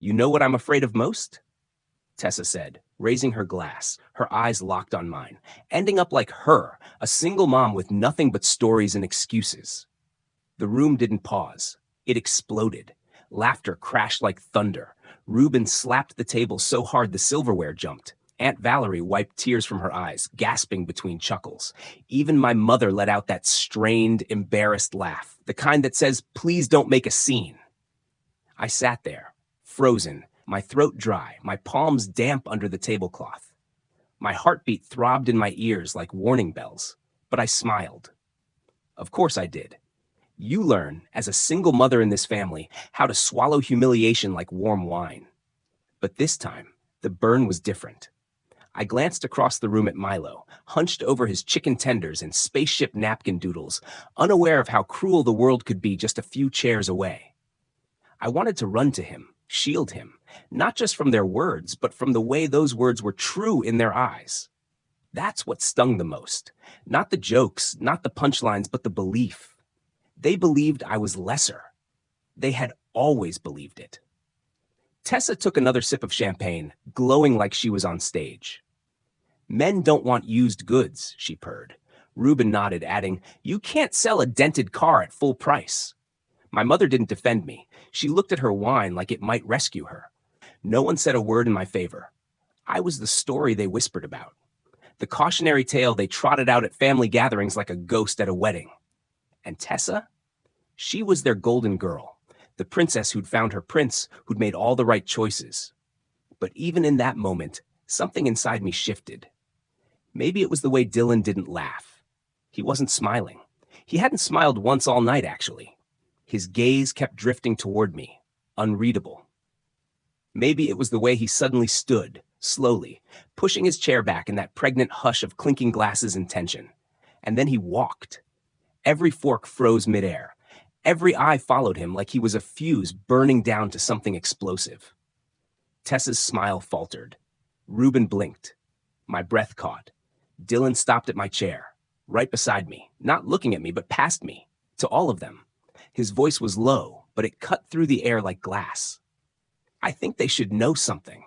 You know what I'm afraid of most? Tessa said, raising her glass, her eyes locked on mine, ending up like her, a single mom with nothing but stories and excuses. The room didn't pause. It exploded. Laughter crashed like thunder. Reuben slapped the table so hard the silverware jumped. Aunt Valerie wiped tears from her eyes, gasping between chuckles. Even my mother let out that strained, embarrassed laugh, the kind that says, "Please don't make a scene." I sat there, frozen, my throat dry, my palms damp under the tablecloth. My heartbeat throbbed in my ears like warning bells, but I smiled. Of course I did. You learn, as a single mother in this family, how to swallow humiliation like warm wine. But this time, the burn was different. I glanced across the room at Milo, hunched over his chicken tenders and spaceship napkin doodles, unaware of how cruel the world could be just a few chairs away. I wanted to run to him, shield him, not just from their words, but from the way those words were true in their eyes. That's what stung the most. Not the jokes, not the punchlines, but the belief. They believed I was lesser. They had always believed it. Tessa took another sip of champagne, glowing like she was on stage. "Men don't want used goods," she purred. Reuben nodded, adding, "You can't sell a dented car at full price." My mother didn't defend me. She looked at her wine like it might rescue her. No one said a word in my favor. I was the story they whispered about. The cautionary tale they trotted out at family gatherings like a ghost at a wedding. And Tessa? She was their golden girl, the princess who'd found her prince, who'd made all the right choices. But even in that moment, something inside me shifted. Maybe it was the way Dylan didn't laugh. He wasn't smiling. He hadn't smiled once all night, actually. His gaze kept drifting toward me, unreadable. Maybe it was the way he suddenly stood, slowly, pushing his chair back in that pregnant hush of clinking glasses and tension. And then he walked. Every fork froze midair. Every eye followed him like he was a fuse burning down to something explosive. Tessa's smile faltered. Reuben blinked. My breath caught. Dylan stopped at my chair, right beside me, not looking at me, but past me, to all of them. His voice was low, but it cut through the air like glass. "I think they should know something."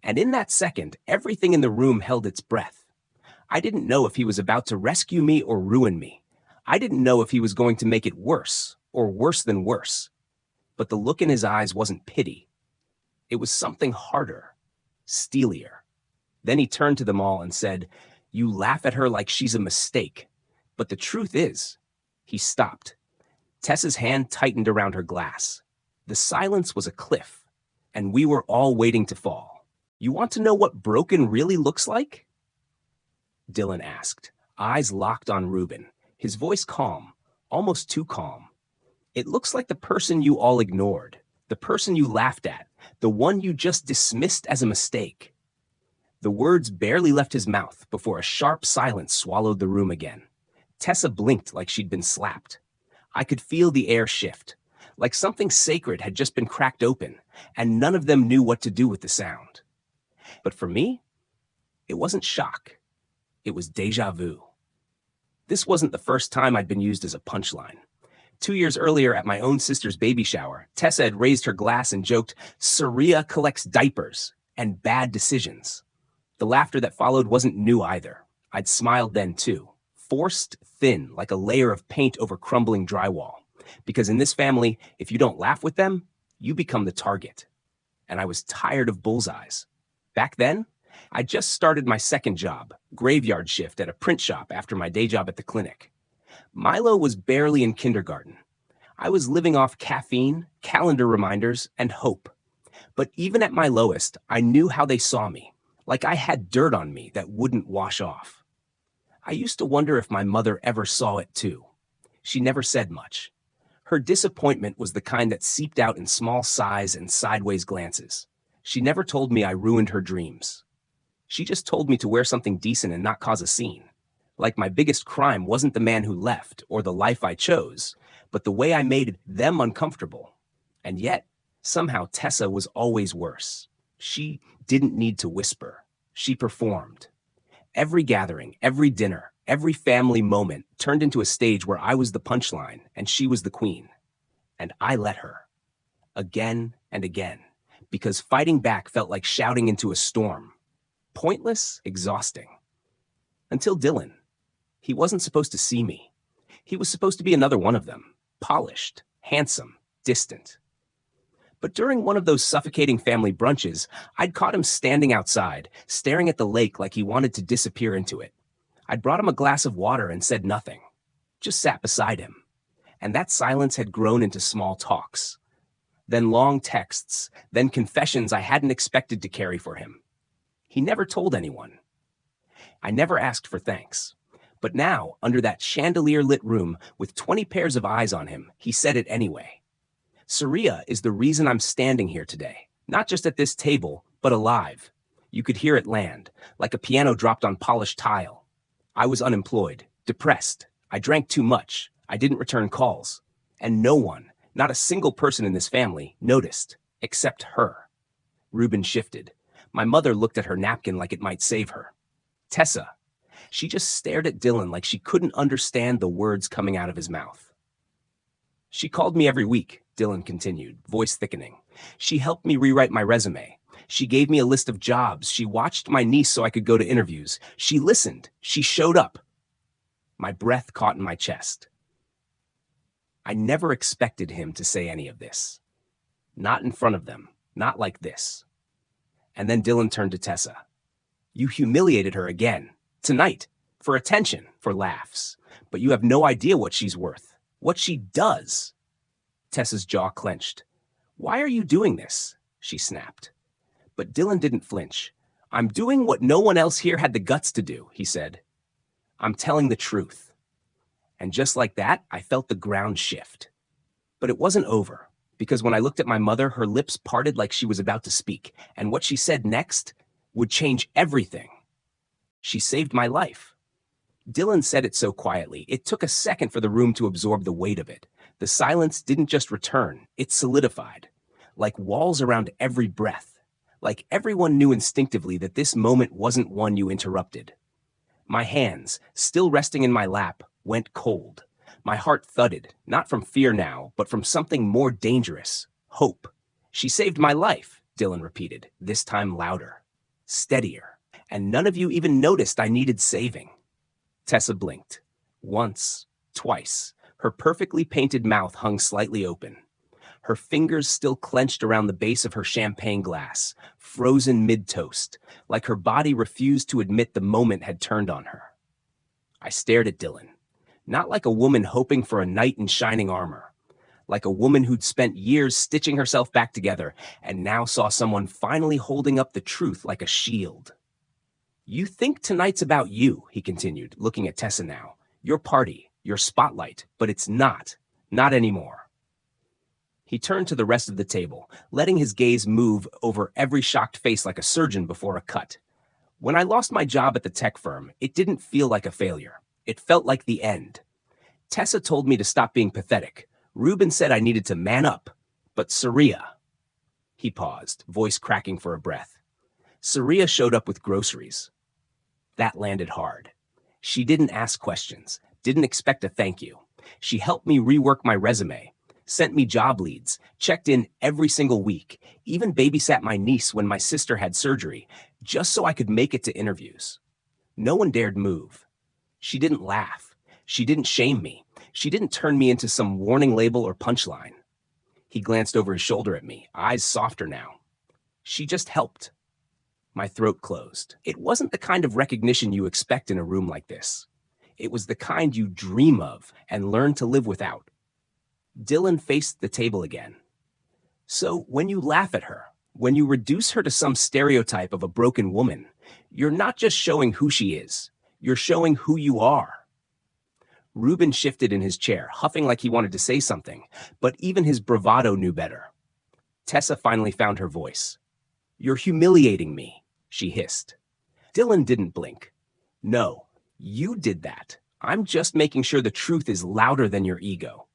And in that second, everything in the room held its breath. I didn't know if he was about to rescue me or ruin me. I didn't know if he was going to make it worse, or worse than worse. But the look in his eyes wasn't pity. It was something harder, steelier. Then he turned to them all and said, "You laugh at her like she's a mistake. But the truth is," he stopped. Tessa's hand tightened around her glass. The silence was a cliff, and we were all waiting to fall. "You want to know what broken really looks like?" Dylan asked, eyes locked on Reuben, his voice calm, almost too calm. "It looks like the person you all ignored, the person you laughed at, the one you just dismissed as a mistake." The words barely left his mouth before a sharp silence swallowed the room again. Tessa blinked like she'd been slapped. I could feel the air shift, like something sacred had just been cracked open, and none of them knew what to do with the sound. But for me, it wasn't shock. It was déjà vu. This wasn't the first time I'd been used as a punchline. 2 years earlier at my own sister's baby shower, Tessa had raised her glass and joked, "Sariah collects diapers and bad decisions." The laughter that followed wasn't new either. I'd smiled then too, forced thin like a layer of paint over crumbling drywall. Because in this family, if you don't laugh with them, you become the target. And I was tired of bullseyes. Back then, I just started my second job, graveyard shift at a print shop after my day job at the clinic. Milo was barely in kindergarten. I was living off caffeine, calendar reminders, and hope. But even at my lowest, I knew how they saw me, like I had dirt on me that wouldn't wash off. I used to wonder if my mother ever saw it too. She never said much. Her disappointment was the kind that seeped out in small sighs and sideways glances. She never told me I ruined her dreams. She just told me to wear something decent and not cause a scene. Like my biggest crime wasn't the man who left or the life I chose, but the way I made them uncomfortable. And yet, somehow Tessa was always worse. She didn't need to whisper. She performed. Every gathering, every dinner, every family moment turned into a stage where I was the punchline and she was the queen. And I let her. Again and again. because fighting back felt like shouting into a storm. Pointless, exhausting. Until Dylan. He wasn't supposed to see me. He was supposed to be another one of them. Polished, handsome, distant. But during one of those suffocating family brunches, I'd caught him standing outside, staring at the lake like he wanted to disappear into it. I'd brought him a glass of water and said nothing. Just sat beside him. And that silence had grown into small talks. Then long texts, then confessions I hadn't expected to carry for him. He never told anyone. I never asked for thanks. But now, under that chandelier-lit room with 20 pairs of eyes on him, he said it anyway. Sariah is the reason I'm standing here today. Not just at this table, but alive. You could hear it land, like a piano dropped on polished tile. I was unemployed, depressed. I drank too much. I didn't return calls. And no one, not a single person in this family, noticed, except her. Reuben shifted. My mother looked at her napkin like it might save her. Tessa. She just stared at Dylan like she couldn't understand the words coming out of his mouth. She called me every week, Dylan continued, voice thickening. She helped me rewrite my resume. She gave me a list of jobs. She watched my niece so I could go to interviews. She listened. She showed up. My breath caught in my chest. I never expected him to say any of this. Not in front of them. Not like this. And then Dylan turned to Tessa. You humiliated her again. Tonight. For attention. For laughs. But you have no idea what she's worth. What she does. Tessa's jaw clenched. Why are you doing this? She snapped. But Dylan didn't flinch. I'm doing what no one else here had the guts to do, he said. I'm telling the truth. And just like that, I felt the ground shift. But it wasn't over, because when I looked at my mother, her lips parted like she was about to speak, and what she said next would change everything. She saved my life. Dylan said it so quietly, it took a second for the room to absorb the weight of it. The silence didn't just return, it solidified, like walls around every breath, like everyone knew instinctively that this moment wasn't one you interrupted. My hands, still resting in my lap, went cold. My heart thudded, not from fear now, but from something more dangerous, hope. She saved my life, Dylan repeated, this time louder, steadier. And none of you even noticed I needed saving. Tessa blinked. Once, twice. Her perfectly painted mouth hung slightly open. Her fingers still clenched around the base of her champagne glass, frozen mid-toast, like her body refused to admit the moment had turned on her. I stared at Dylan, not like a woman hoping for a knight in shining armor, like a woman who'd spent years stitching herself back together and now saw someone finally holding up the truth like a shield. You think tonight's about you, he continued, looking at Tessa now. Your party, your spotlight, but it's not. Not anymore. He turned to the rest of the table, letting his gaze move over every shocked face like a surgeon before a cut. When I lost my job at the tech firm, it didn't feel like a failure. It felt like the end. Tessa told me to stop being pathetic. Reuben said I needed to man up. But Sariah... He paused, voice cracking for a breath. Sariah showed up with groceries. That landed hard. She didn't ask questions, didn't expect a thank you. She helped me rework my resume, sent me job leads, checked in every single week, even babysat my niece when my sister had surgery, just so I could make it to interviews. No one dared move. She didn't laugh. She didn't shame me. She didn't turn me into some warning label or punchline. He glanced over his shoulder at me, eyes softer now. She just helped. My throat closed. It wasn't the kind of recognition you expect in a room like this. It was the kind you dream of and learn to live without. Dylan faced the table again. So when you laugh at her, when you reduce her to some stereotype of a broken woman, you're not just showing who she is, you're showing who you are. Reuben shifted in his chair, huffing like he wanted to say something, but even his bravado knew better. Tessa finally found her voice. You're humiliating me, she hissed. Dylan didn't blink. No, you did that. I'm just making sure the truth is louder than your ego.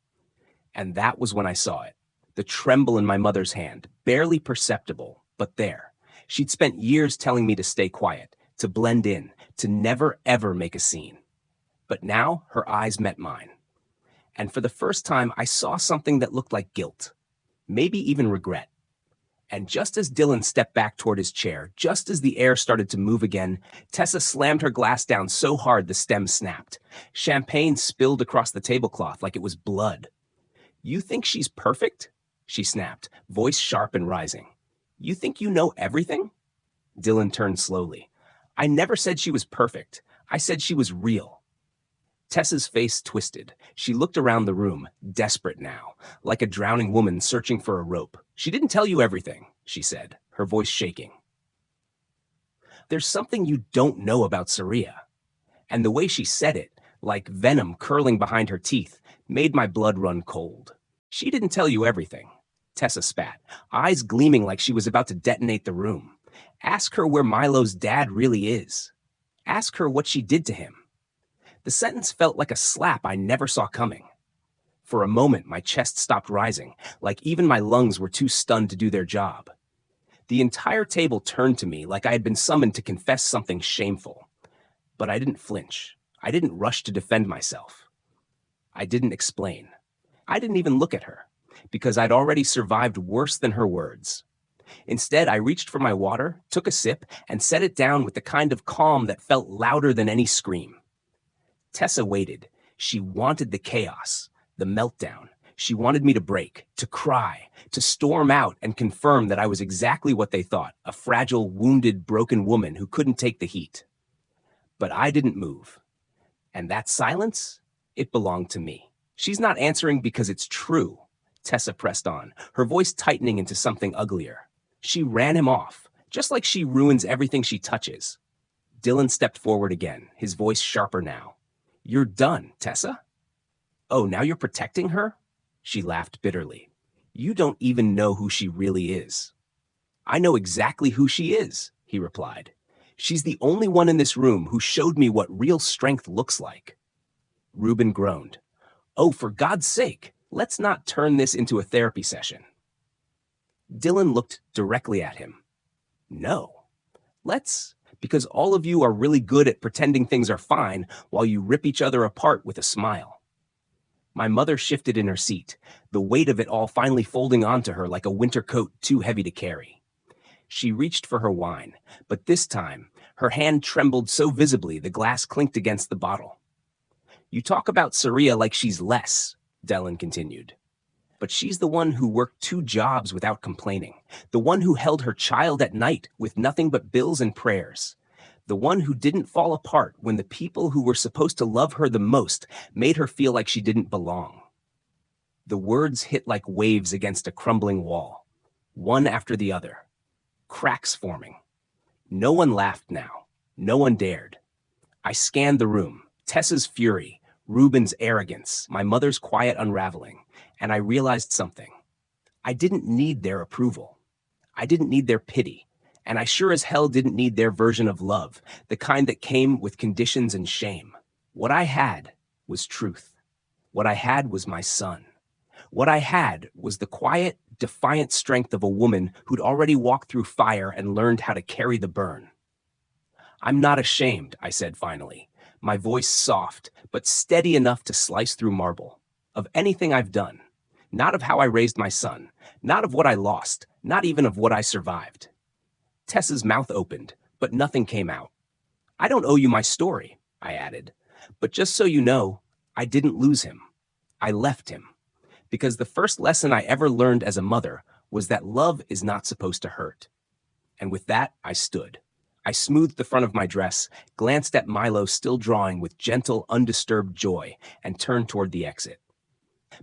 And that was when I saw it. The tremble in my mother's hand, barely perceptible, but there. She'd spent years telling me to stay quiet, to blend in, to never ever make a scene. But now her eyes met mine. And for the first time, I saw something that looked like guilt, maybe even regret. And just as Dylan stepped back toward his chair, just as the air started to move again, Tessa slammed her glass down so hard the stem snapped. Champagne spilled across the tablecloth like it was blood. "You think she's perfect?" she snapped, voice sharp and rising. "You think you know everything?" Dylan turned slowly. "I never said she was perfect. I said she was real." Tessa's face twisted. She looked around the room, desperate now, like a drowning woman searching for a rope. "She didn't tell you everything," she said, her voice shaking. "There's something you don't know about Sariah." And the way she said it, like venom curling behind her teeth, made my blood run cold. "She didn't tell you everything." Tessa spat, eyes gleaming like she was about to detonate the room. "Ask her where Milo's dad really is. Ask her what she did to him." The sentence felt like a slap I never saw coming. For a moment, my chest stopped rising, like even my lungs were too stunned to do their job. The entire table turned to me like I had been summoned to confess something shameful. But I didn't flinch. I didn't rush to defend myself. I didn't explain. I didn't even look at her, because I'd already survived worse than her words. Instead, I reached for my water, took a sip, and set it down with the kind of calm that felt louder than any scream. Tessa waited. She wanted the chaos, the meltdown. She wanted me to break, to cry, to storm out and confirm that I was exactly what they thought, a fragile, wounded, broken woman who couldn't take the heat. But I didn't move. And that silence, it belonged to me. "She's not answering because it's true," Tessa pressed on, her voice tightening into something uglier. "She ran him off, just like she ruins everything she touches." Dylan stepped forward again, his voice sharper now. "You're done, Tessa?" "Oh, now you're protecting her?" She laughed bitterly. "You don't even know who she really is." "I know exactly who she is," he replied. "She's the only one in this room who showed me what real strength looks like." Reuben groaned. "Oh, for God's sake, let's not turn this into a therapy session." Dylan looked directly at him. "No. Let's, because all of you are really good at pretending things are fine while you rip each other apart with a smile." My mother shifted in her seat, the weight of it all finally folding onto her like a winter coat too heavy to carry. She reached for her wine, but this time, her hand trembled so visibly the glass clinked against the bottle. "You talk about Sariah like she's less," Dylan continued. "But she's the one who worked 2 jobs without complaining, the one who held her child at night with nothing but bills and prayers, the one who didn't fall apart when the people who were supposed to love her the most made her feel like she didn't belong." The words hit like waves against a crumbling wall, one after the other, cracks forming. No one laughed now. No one dared. I scanned the room, Tessa's fury, Reuben's arrogance, my mother's quiet unraveling, and I realized something. I didn't need their approval. I didn't need their pity. And I sure as hell didn't need their version of love, the kind that came with conditions and shame. What I had was truth. What I had was my son. What I had was the quiet, defiant strength of a woman who'd already walked through fire and learned how to carry the burn. "I'm not ashamed," I said finally, my voice soft, but steady enough to slice through marble, "of anything I've done. Not of how I raised my son, not of what I lost, not even of what I survived." Tessa's mouth opened, but nothing came out. "I don't owe you my story," I added. "But just so you know, I didn't lose him. I left him. Because the first lesson I ever learned as a mother was that love is not supposed to hurt." And with that, I stood. I smoothed the front of my dress, glanced at Milo still drawing with gentle, undisturbed joy, and turned toward the exit.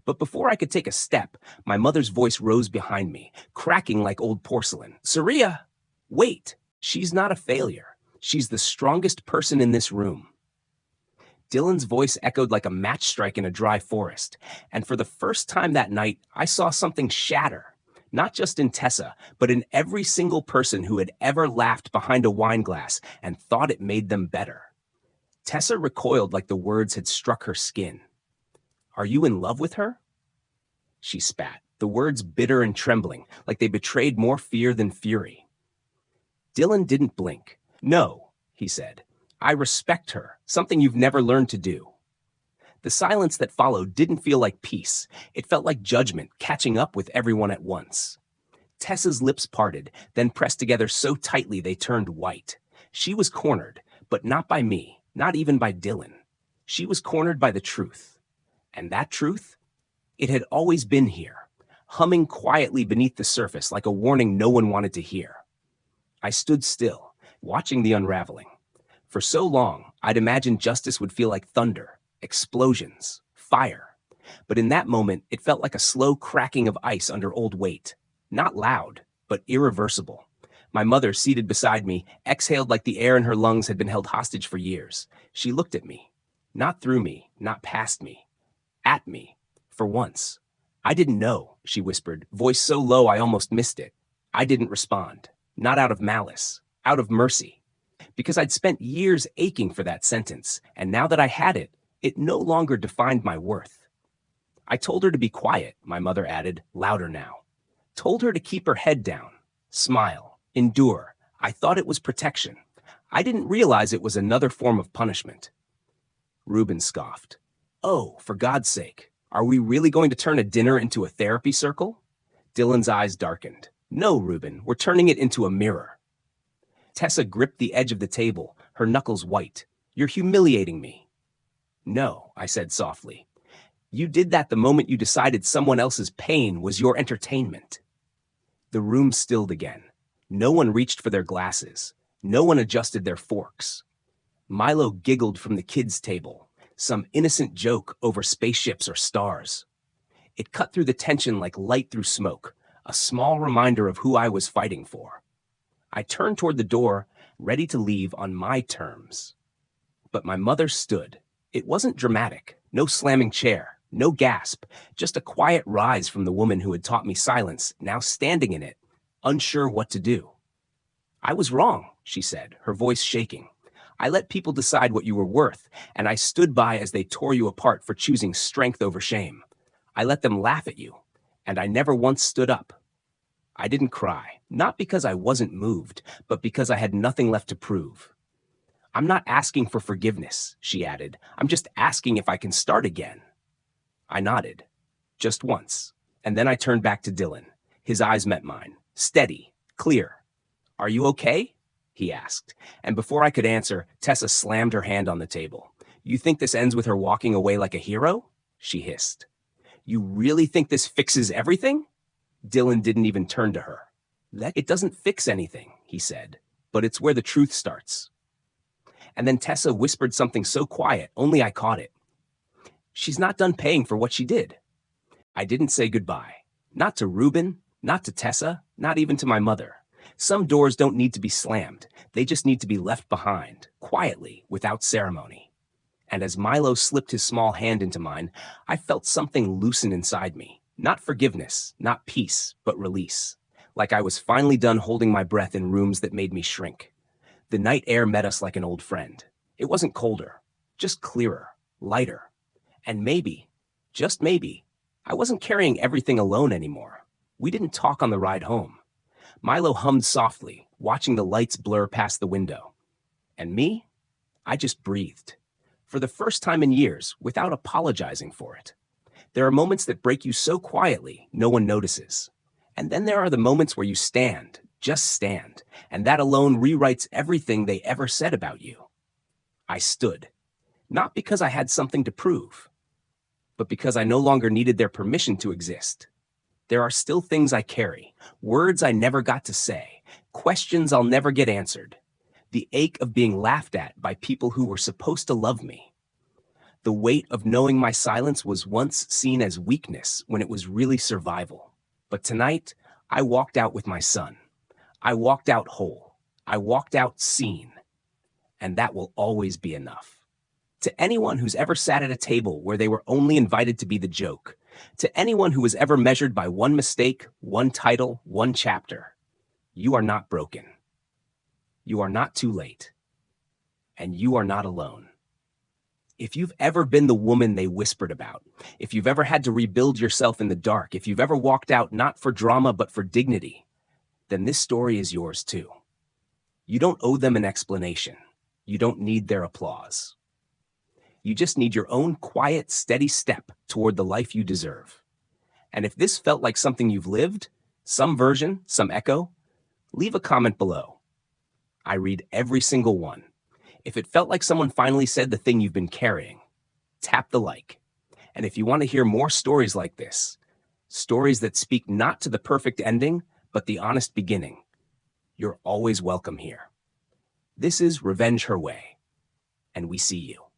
But before I could take a step, my mother's voice rose behind me, cracking like old porcelain. "Sariah! Wait! She's not a failure. She's the strongest person in this room." Dylan's voice echoed like a match strike in a dry forest, and for the first time that night, I saw something shatter, not just in Tessa, but in every single person who had ever laughed behind a wine glass and thought it made them better. Tessa recoiled like the words had struck her skin. "Are you in love with her?" She spat, the words bitter and trembling, like they betrayed more fear than fury. Dylan didn't blink. "No," he said. "I respect her, something you've never learned to do." The silence that followed didn't feel like peace. It felt like judgment catching up with everyone at once. Tessa's lips parted, then pressed together so tightly they turned white. She was cornered, but not by me, not even by Dylan. She was cornered by the truth. And that truth? It had always been here, humming quietly beneath the surface like a warning no one wanted to hear. I stood still, watching the unraveling. For so long, I'd imagined justice would feel like thunder, explosions, fire. But in that moment, it felt like a slow cracking of ice under old weight. Not loud, but irreversible. My mother, seated beside me, exhaled like the air in her lungs had been held hostage for years. She looked at me. Not through me, not past me. At me. For once. "I didn't know," she whispered, voice so low I almost missed it. I didn't respond. Not out of malice. Out of mercy. Because I'd spent years aching for that sentence, and now that I had it, it no longer defined my worth. "I told her to be quiet," my mother added, louder now. "Told her to keep her head down. Smile. Endure. I thought it was protection. I didn't realize it was another form of punishment." Reuben scoffed. "Oh, for God's sake, are we really going to turn a dinner into a therapy circle?" Dylan's eyes darkened. "No, Reuben, we're turning it into a mirror." Tessa gripped the edge of the table, her knuckles white. "You're humiliating me." "No," I said softly. "You did that the moment you decided someone else's pain was your entertainment." The room stilled again. No one reached for their glasses. No one adjusted their forks. Milo giggled from the kids' table, some innocent joke over spaceships or stars. It cut through the tension like light through smoke, a small reminder of who I was fighting for. I turned toward the door, ready to leave on my terms. But my mother stood. It wasn't dramatic, no slamming chair, no gasp, just a quiet rise from the woman who had taught me silence, now standing in it, unsure what to do. "I was wrong," she said, her voice shaking. "I let people decide what you were worth, and I stood by as they tore you apart for choosing strength over shame. I let them laugh at you, and I never once stood up." I didn't cry, not because I wasn't moved, but because I had nothing left to prove. "I'm not asking for forgiveness," she added. "I'm just asking if I can start again." I nodded. Just once. And then I turned back to Dylan. His eyes met mine. Steady. Clear. "Are you okay?" he asked. And before I could answer, Tessa slammed her hand on the table. "You think this ends with her walking away like a hero?" she hissed. "You really think this fixes everything?" Dylan didn't even turn to her. "It doesn't fix anything," he said, "but it's where the truth starts." And then Tessa whispered something so quiet, only I caught it. "She's not done paying for what she did." I didn't say goodbye. Not to Reuben, not to Tessa, not even to my mother. Some doors don't need to be slammed. They just need to be left behind, quietly, without ceremony. And as Milo slipped his small hand into mine, I felt something loosen inside me. Not forgiveness, not peace, but release. Like I was finally done holding my breath in rooms that made me shrink. The night air met us like an old friend. It wasn't colder, just clearer, lighter. And maybe, just maybe, I wasn't carrying everything alone anymore. We didn't talk on the ride home. Milo hummed softly, watching the lights blur past the window. And me? I just breathed. For the first time in years, without apologizing for it. There are moments that break you so quietly, no one notices. And then there are the moments where you stand, just stand, and that alone rewrites everything they ever said about you. I stood. Not because I had something to prove, but because I no longer needed their permission to exist. There are still things I carry, words I never got to say, questions I'll never get answered. The ache of being laughed at by people who were supposed to love me. The weight of knowing my silence was once seen as weakness when it was really survival. But tonight, I walked out with my son. I walked out whole. I walked out seen. And that will always be enough. To anyone who's ever sat at a table where they were only invited to be the joke, to anyone who was ever measured by one mistake, one title, one chapter, you are not broken. You are not too late. And you are not alone. If you've ever been the woman they whispered about, if you've ever had to rebuild yourself in the dark, if you've ever walked out not for drama but for dignity, then this story is yours too. You don't owe them an explanation. You don't need their applause. You just need your own quiet, steady step toward the life you deserve. And if this felt like something you've lived, Some version, some echo? Leave a comment below. I read every single one. If it felt like someone finally said the thing you've been carrying, tap the like. And if you want to hear more stories like this, stories that speak not to the perfect ending, but the honest beginning, you're always welcome here. This is Revenge Her Way, and we see you.